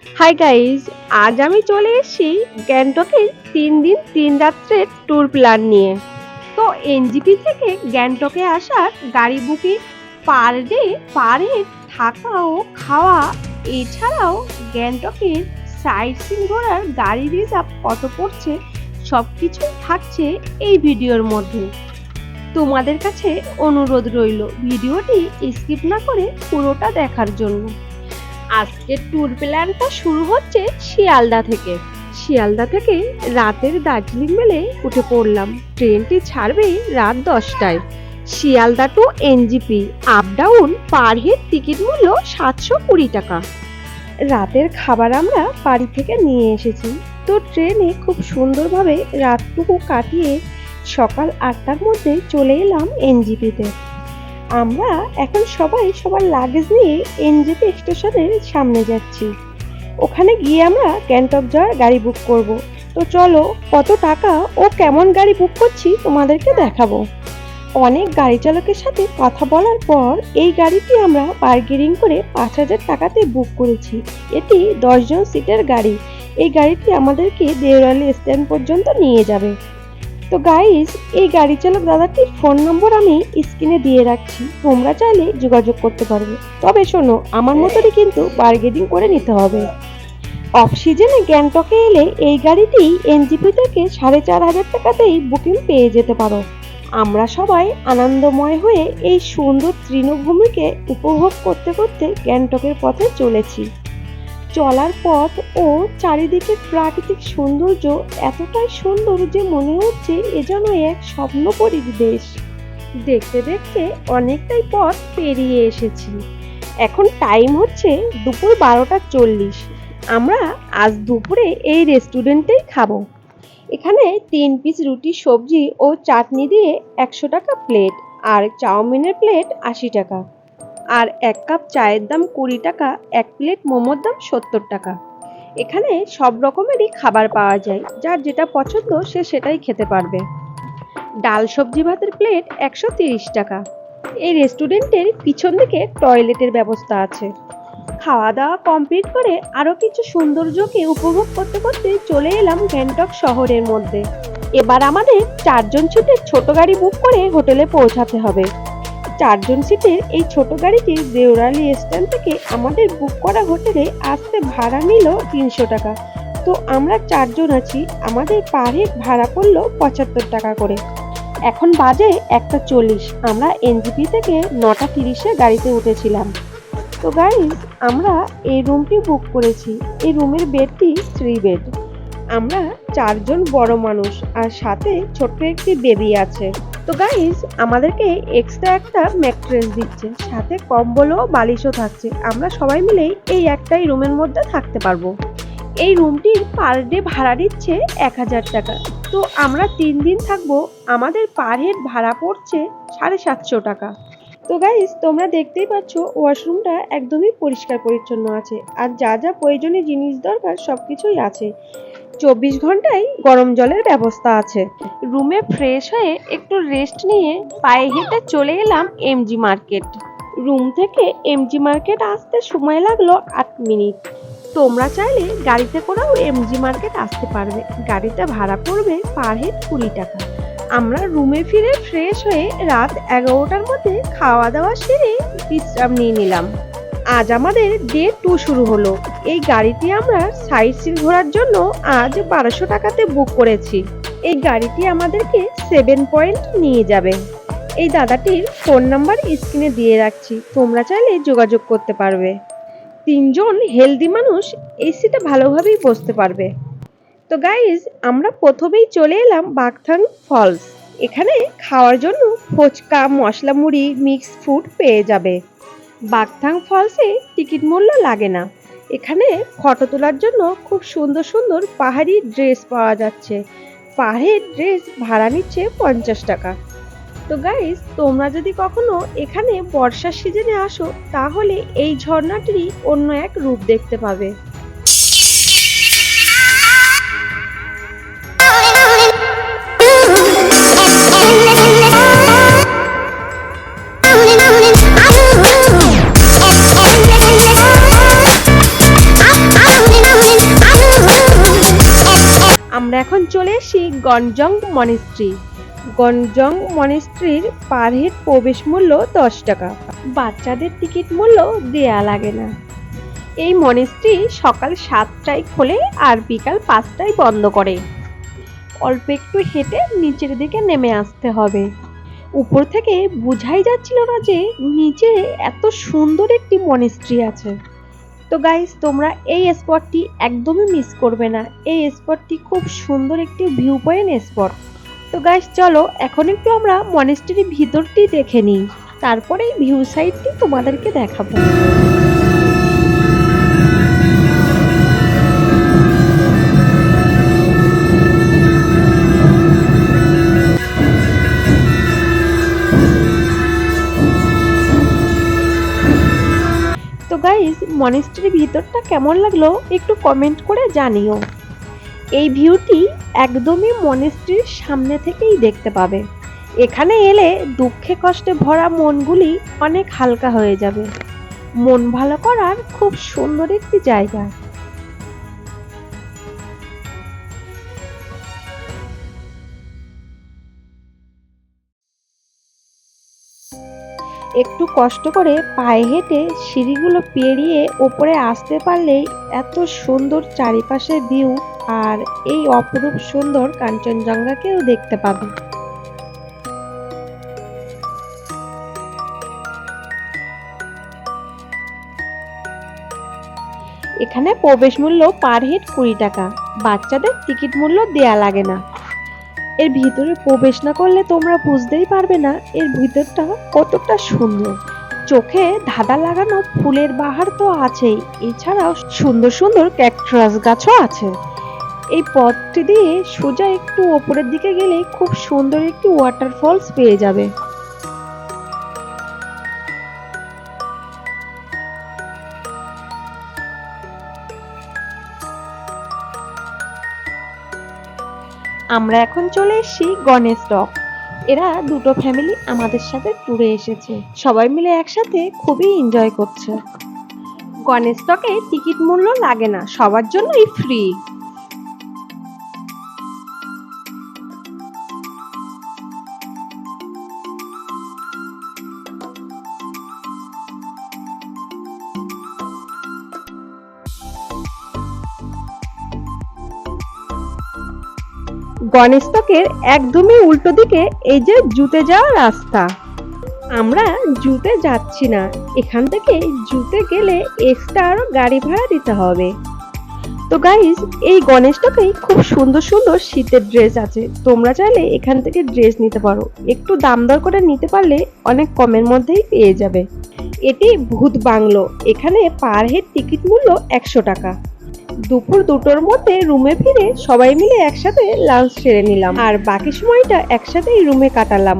Hi guys, আজ আমি চলে এসেছি গ্যাংটকের 3 দিন 3 রাত্রের ট্যুর প্ল্যান নিয়ে। তো এনজিপি থেকে গ্যাংটকে আসার গাড়ি booking, per day per head থাকা ও খাওয়া, এছাড়াও গ্যাংটকের সাইট সিন ঘোরার গাড়ি রিজার্ভ কত পড়ছে সবকিছুই থাকছে এই ভিডিওর মধ্যে। তোমাদের কাছে অনুরোধ রইল ভিডিওটি স্কিপ না করে পুরোটা দেখার জন্য। আজকের ট্যুর প্ল্যানটা শুরু হচ্ছে শিয়ালদা থেকে। শিয়ালদা থেকে রাতের দার্জিলিং মেলে উঠে পড়লাম। ট্রেনটি ছাড়বে রাত 10টায়। Sealdah to NJP up down per head ticket মূল্য 720 টাকা। রাতের খাবার আমরা বাড়ি থেকে নিয়ে এসেছি। তো ট্রেনে খুব সুন্দরভাবে রাতটুকু কাটিয়ে সকাল 8টার মধ্যে চলে এলাম এনজিপিতে। আমরা এখন সবাই সবার লাগেজ নিয়ে এনজিপি স্টেশনের সামনে যাচ্ছি। ওখানে গিয়ে আমরা গ্যাংটক যাওয়ার গাড়ি বুক করব। তো চলো কত টাকা ও কেমন গাড়ি বুক করছি তোমাদেরকে দেখাবো। অনেক গাড়ি চালকের সাথে কথা বলার পর এই গাড়িটি আমরা বার্গেনিং করে 5000 টাকাতে বুক করেছি। এটি 10 জন সিটের গাড়ি। এই গাড়িটি আমাদেরকে দেওরালি স্ট্যান্ড পর্যন্ত নিয়ে যাবে। তো গাইস, এই গাড়ি চালক দাদাটির ফোন নম্বর আমি স্ক্রিনে দিয়ে রাখছি, তোমরা চাইলে যোগাযোগ করতে পারবে। তবে শোনো, আমার মতোই কিন্তু বার্গেনিং করে নিতে হবে। অফ সিজনে গ্যাংটকে এলে এই গাড়িটি এনজিপি থেকে 4500 টাকাতেই বুকিং পেয়ে যেতে পারো। আমরা সবাই আনন্দময় হয়ে এই সুন্দর তৃণভূমিকে উপভোগ করতে করতে গ্যাংটকের পথে চলেছি। চলার পথ ও চারিদিকের প্রাকৃতিক সৌন্দর্য এতটাই সুন্দর যে মনে হচ্ছে এ যেন এক স্বপ্নপরীর দেশ। দেখতে দেখতে অনেকটাই পথ পেরিয়ে এসেছি। এখন টাইম হচ্ছে দুপুর 12টা 40। আমরা আজ দুপুরে এই রেস্টুরেন্টেই খাবো। এখানে 3 পিস রুটি, সবজি ও চাটনি দিয়ে 100 টাকা প্লেট, আর চাউমিনের প্লেট 80 টাকা, আর 1 কাপ চায়ের দাম 20 টাকা, 1 প্লেট মোমোর দাম 70 টাকা। এখানে সব রকমেরই খাবার পাওয়া যায়, যার যেটা পছন্দ সে সেটাই খেতে পারবে। ডাল সবজি ভাতের প্লেট 130 টাকা। এই রেস্টুরেন্টের পিছন দিকে টয়লেটের ব্যবস্থা আছে। খাওয়া দাওয়া কমপ্লিট করে আরও কিছু সৌন্দর্যকে উপভোগ করতে করতে চলে এলাম গ্যাংটক শহরের মধ্যে। এবার আমাদের 4 জন সিটের ছোট গাড়ি বুক করে হোটেলে পৌঁছাতে হবে। 4 জন সিটের এই ছোট গাড়িটি দেওরালি স্ট্যান্ড থেকে আমাদের বুক করা হোটেলে আসতে ভাড়া নিল 300 টাকা। তো আমরা 4 জন আছি, আমাদের পার হেড ভাড়া পড়লো 75 টাকা করে। এখন বাজে 1টা 40। আমরা এনজিপি থেকে 9টা 30-এ গাড়িতে উঠেছিলাম। তো গাইস, আমরা এই রুমটি বুক করেছি। এই রুমের বেডটি 3 বেড। আমরা 4 জন বড় মানুষ, আর সাথে ছোট্ট একটি বেবি আছে। তো গাইস, আমাদেরকে এক্সট্রা একটা ম্যাট্রেস দিচ্ছে, সাথে কম্বল ও বালিশও থাকছে। আমরা সবাই মিলে এই একটাই রুমের মধ্যে থাকতে পারবো। এই রুমটির পার ডে ভাড়া দিচ্ছে 1000 টাকা। তো আমরা 3 দিন থাকবো। আমাদের পার হেড ভাড়া পড়ছে 750 টাকা। তো গাইস, তোমরা দেখতেই পাচ্ছ ওয়াশরুমটা একদমই পরিষ্কার পরিচ্ছন্ন আছে, আর যা যা প্রয়োজনীয় জিনিস দরকার সবকিছুই আছে। 24 ঘন্টায় গরম জলের ব্যবস্থা আছে। রুমে ফ্রেশ হয়ে একটু রেস্ট নিয়ে পায়ে হেঁটে চলে এলাম এমজি মার্কেট। রুম থেকে এমজি মার্কেট আসতে সময় লাগলো 8 মিনিট। তোমরা চাইলে গাড়িতে করেও এমজি মার্কেট আসতে পারবে। গাড়িতে ভাড়া পড়বে পার হেড 20 টাকা। আমরা রুমে ফিরে ফ্রেশ হয়ে রাত 11টার মধ্যে খাওয়া দাওয়া সেরে বিশ্রাম নিয়ে নিলাম। আজ আমাদের ডে 2 শুরু হলো। এই গাড়িটি আমরা সাইট সিন ঘোরার জন্য আজ 1200 টাকাতে বুক করেছি। এই গাড়িটি আমাদেরকে 7 পয়েন্ট নিয়ে যাবে। এই দাদাটির ফোন নাম্বার স্ক্রিনে দিয়ে রাখছি, তোমরা চাইলে যোগাযোগ করতে পারবে। 3 জন হেলদি মানুষ এই সিটে ভালোভাবেই বসতে পারবে। তো গাইজ, আমরা প্রথমেই চলে এলাম বাকথাং ফলস। এখানে খাওয়ার জন্য ফুচকা, মশলা মুড়ি, মিক্স ফুড পেয়ে যাবে। বাকথাং ফলসে টিকিট মূল্য লাগে না। এখানে ফটো তোলার জন্য খুব সুন্দর সুন্দর পাহাড়ি ড্রেস পাওয়া যাচ্ছে। পাহাড়ি ড্রেস ভাড়া নিচ্ছে 50 টাকা। তো গাইস, তোমরা যদি কখনো এখানে বর্ষার সিজনে আসো, তাহলে এই ঝর্ণাটিরই অন্য এক রূপ দেখতে পাবে। আমরা এখন চলে এসেছি গঞ্জং মনেস্ট্রি। গঞ্জং মনেস্ট্রির পার হেড প্রবেশ মূল্য 10 টাকা। বাচ্চাদের টিকিট মূল্য দেয়া লাগে না। এই মনেস্ট্রি সকাল 7টায় খোলে আর বিকাল 5টায় বন্ধ করে। অল্প একটু হেঁটে নিচের দিকে নেমে আসতে হবে। উপর থেকে বোঝাই যাচ্ছিল না যে নিচে এত সুন্দর একটি মনেস্ট্রি আছে। তো গাইস, তোমরা এই স্পটটি একদমই মিস করবে না। এই স্পটটি খুব সুন্দর একটি ভিউ পয়েন্ট স্পট। তো গাইস, চলো এখন একটু আমরা মনেস্ট্রির ভিতরটি দেখে নিই, তারপরে ভিউ সাইডটি তোমাদেরকে দেখাবো। তো গাইস, মনেস্ট্রির ভিতরটা কেমন লাগলো একটু কমেন্ট করে জানিও। এই ভিউটি একদমই মনেস্ট্রির সামনে থেকেই দেখতে পাবে। এখানে এলে দুঃখে কষ্টে ভরা মনগুলি অনেক হালকা হয়ে যাবে। মন ভালো করার খুব সুন্দর একটি জায়গা। একটু কষ্ট করে পায়ে হেঁটে সিঁড়িগুলো পেরিয়ে ওপরে আসতে পারলেই এত সুন্দর চারিপাশের ভিউ আর এই অপরূপ সুন্দর কাঞ্চনজঙ্ঘাকেও দেখতে পাবে। এখানে প্রবেশ মূল্য পার হেড 20 টাকা। বাচ্চাদের টিকিট মূল্য দেয়া লাগে না। এর ভিতরে প্রবেশ না করলে তোমরা বুঝতেই পারবে না এর ভিতরটা কতটা সুন্দর। চোখে ধাঁধা লাগানো ফুলের বাহার তো আছেই, এছাড়াও সুন্দর সুন্দর ক্যাকটাস গাছও আছে। এই পথটি দিয়ে সোজা একটু ওপরের দিকে গেলে খুব সুন্দর একটি ওয়াটারফলস পেয়ে যাবে। আমরা এখন চলে এসেছি গণেশ টক। এরা দুটো ফ্যামিলি আমাদের সাথে ট্যুরে এসেছে, সবাই মিলে একসাথে খুবই এনজয় করছে। গণেশ টকে টিকিট মূল্য লাগে না, সবার জন্যই ফ্রি। গণেশ টকের একদমই উল্টো দিকে এই যে জুতে যাওয়ার রাস্তা। আমরা জুতে যাচ্ছি না, এখান থেকে জুতে গেলে এক্সট্রা আরো গাড়ি ভাড়া দিতে হবে। তো গাইস, এই গণেশ টকেই খুব সুন্দর সুন্দর শীতের ড্রেস আছে, তোমরা চাইলে এখান থেকে ড্রেস নিতে পারো। একটু দাম দর করে নিতে পারলে অনেক কমের মধ্যেই পেয়ে যাবে। এটি ভূত বাংলো। এখানে পার হেড টিকিট মূল্য 100 টাকা। দুপুর 2টোর মধ্যে রুমে ফিরে সবাই মিলে একসাথে লাঞ্চ সেরে নিলাম আর বাকি সময়টা একসাথেই রুমে কাটালাম।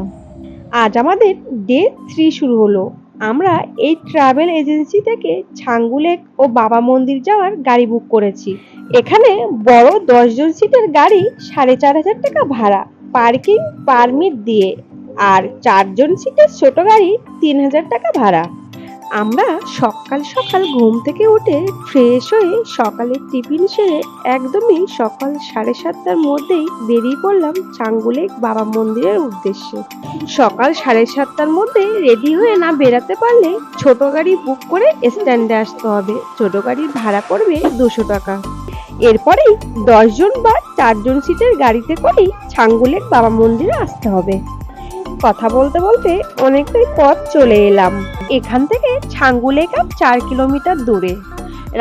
আজ আমাদের ডে 3 শুরু হলো। আমরা এই ট্রাভেল এজেন্সি থেকে ছাঙ্গু লেক ও বাবা মন্দির যাওয়ার গাড়ি বুক করেছি। এখানে বড় 10 জন সিটের গাড়ি 4,500 টাকা ভাড়া, পার্কিং পারমিট দিয়ে, আর 4 জন সিটের ছোট গাড়ি 3,000 টাকা ভাড়া। আমরা সকাল সকাল ঘুম থেকে উঠে ফ্রেশ হয়ে সকালের টিফিন সেরে একদমই সকাল 7:30টার মধ্যেই বেরিয়ে পড়লাম ছাঙ্গু লেক বাবা মন্দিরের উদ্দেশ্যে। সকাল 7:30টার মধ্যে রেডি হয়ে না বেরাতে পারলে ছোট গাড়ি বুক করে স্ট্যান্ডে আসতে হবে। ছোট গাড়ির ভাড়া পড়বে 200 টাকা। এরপরেই 10 জন বা 4 জন সিটের গাড়িতে করেই ছাঙ্গু লেক বাবা মন্দিরে আসতে হবে। কথা বলতে বলতে অনেকটাই পথ চলে এলাম। এখান থেকে ছাঙ্গু লেক 4 কিলোমিটার দূরে।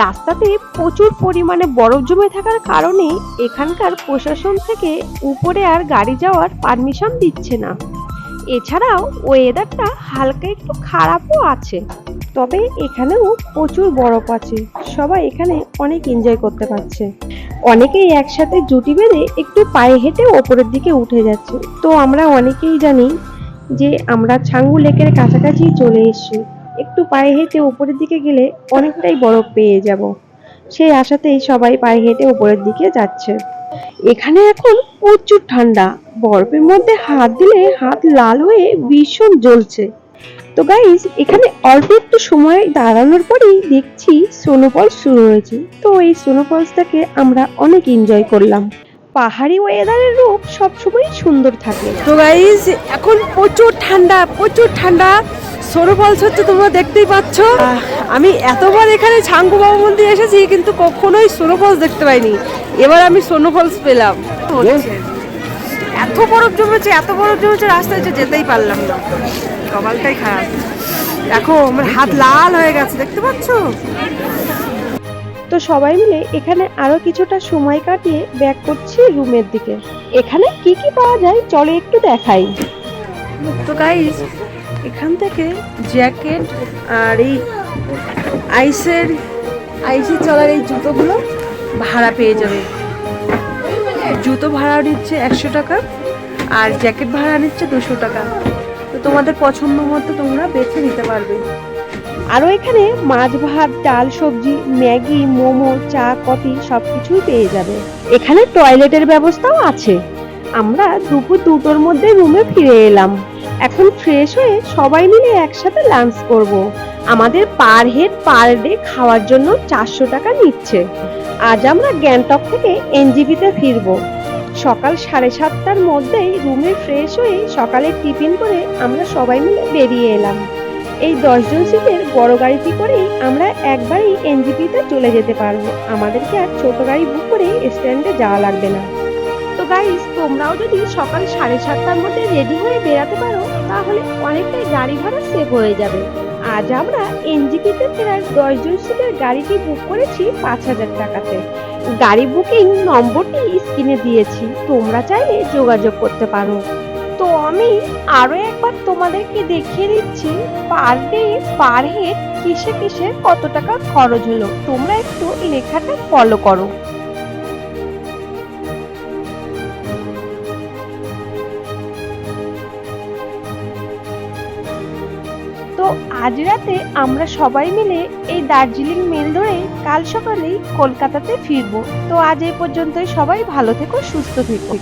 রাস্তাতে প্রচুর পরিমাণে বরফ জমে থাকার কারণে এখানকার প্রশাসন থেকে উপরে আর গাড়ি যাওয়ার পারমিশন দিচ্ছে না। এছাড়াও ওয়েদারটা হালকা একটু খারাপও আছে, তবে এখানেও প্রচুর বরফ আছে। সবাই এখানে অনেক এনজয় করতে পারছে। অনেকেই একসাথে জুটি বেঁধে একটু পায়ে হেঁটে ওপরের দিকে উঠে যাচ্ছে। তো আমরা অনেকেই জানি যে আমরা ছাঙ্গু লেকের কাছাকাছি চলে এসেছি, একটু পায়ে হেঁটে উপরের দিকে গেলে অনেকটাই বরফ পেয়ে যাব। সেই আশাতেই সবাই পায়ে হেঁটে উপরের দিকে যাচ্ছে। এখানে এখন প্রচুর ঠান্ডা, বরফের মধ্যে হাত দিলে হাত লাল হয়ে ভীষণ জ্বলছে। তো গাইস, এখানে অল্প একটু সময় দাঁড়ানোর পরেই দেখছি স্নোফল শুরু হয়েছে। তো এই স্নোফলসটাকে আমরা অনেক এনজয় করলাম। পাহাড়ি ওয়েদারের রূপ সবসময় সুন্দর থাকে। তো গাইস এখন প্রচুর ঠান্ডা স্নোফলস হচ্ছে, তোমরা দেখতেই পাচ্ছ। আমি এতবার এখানে ছাঙ্গু বাবা মন্দির এসেছি কিন্তু কখনোই স্নোফলস দেখতে পাইনি, এবার আমি স্নোফলস পেলাম। এত বরফ জমেছে রাস্তায় যেতেই পারলাম না, কপালটাই খারাপ। দেখো আমার হাত লাল হয়ে গেছে, দেখতে পাচ্ছ। তো সবাই মিলে এখানে আরো কিছুটা সময় কাটিয়ে ব্যাক করছি রুমের দিকে। এখানে কি কি পাওয়া যায় চলো একটু দেখাই। তো গাইস এখান থেকে জ্যাকেট আর এই আইসে চলার এই জুতোগুলো ভাড়া পেয়ে যাবে। জুতো ভাড়া নিচ্ছে 100 টাকা আর জ্যাকেট ভাড়া নিচ্ছে 200 টাকা। তো তোমাদের পছন্দ মতো তোমরা বেছে নিতে পারবে। আরো এখানে মাছ ভাত, ডাল, সবজি, ম্যাগি, মোমো, চা, কফি সবকিছুই পেয়ে যাবে। এখানে টয়লেটের ব্যবস্থাও আছে। আমরা দুপুর 2টোর মধ্যে রুমে ফিরে এলাম। এখন ফ্রেশ হয়ে সবাই মিলে একসাথে লাঞ্চ করব। আমাদের পার হেড পার ডে খাওয়ার জন্য 400 টাকা নিচ্ছে। আজ আমরা গ্যাংটক থেকে এনজিপিতে ফিরবো। সকাল 7:30টার মধ্যেই রুমে ফ্রেশ হয়ে সকালে টিফিন করে আমরা সবাই মিলে বেরিয়ে এলাম। এই 10 জন সিটের বড় গাড়িটি করেই আমরা একবারেই এনজিপিতে চলে যেতে পারবো। আমাদেরকে আর ছোট গাড়ি বুক করে স্ট্যান্ডে যাওয়া লাগবে না। তো গাইস, তোমরাও যদি সকাল 7:30টার মধ্যে রেডি হয়ে বেরাতে পারো তাহলে অনেকটাই গাড়ি ভাড়া সেভ হয়ে যাবে। আজ আমরা এনজিপিতে ফেরার 10 জন সিটের গাড়িটি বুক করেছি 5000 টাকাতে। গাড়ি বুকিং নম্বরটি স্ক্রিনে দিয়েছি, তোমরা চাইলে যোগাযোগ করতে পারো। তো আমি আরো একবার তোমাদেরকে দেখিয়ে দিচ্ছি পার ডে পার হেড কিসে কিসে কত টাকা খরচ হলো। তোমরা একটু লেখাটা ফলো করো। তো আজ রাতে আমরা সবাই মিলে এই দার্জিলিং মেল ধরে কাল সকালেই কলকাতাতে ফিরবো। তো আজ এই পর্যন্তই, সবাই ভালো থেকো, সুস্থ থেকো।